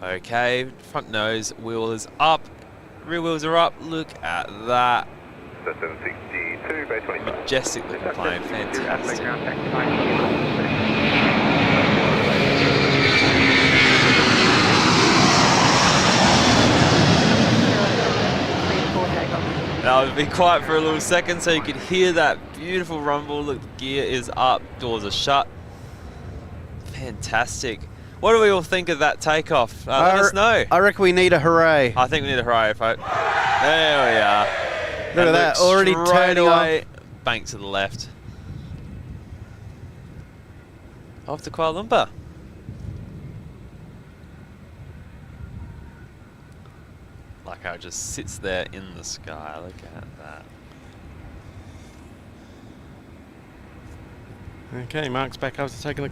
Okay, front nose, wheel is up, rear wheels are up, look at that. 762, bay 20. Majestic looking plane, fantastic. Now it'll be quiet for a little second so you could hear that beautiful rumble. Look, the gear is up, doors are shut. Fantastic. What do we all think of that takeoff? Let us know. I reckon we need a hooray. I think we need a hooray, folks. There we are. Look at that, already turning away. Bank to the left. Off to Kuala Lumpur. Like how it just sits there in the sky. Look at that. Okay, Mark's back after taking the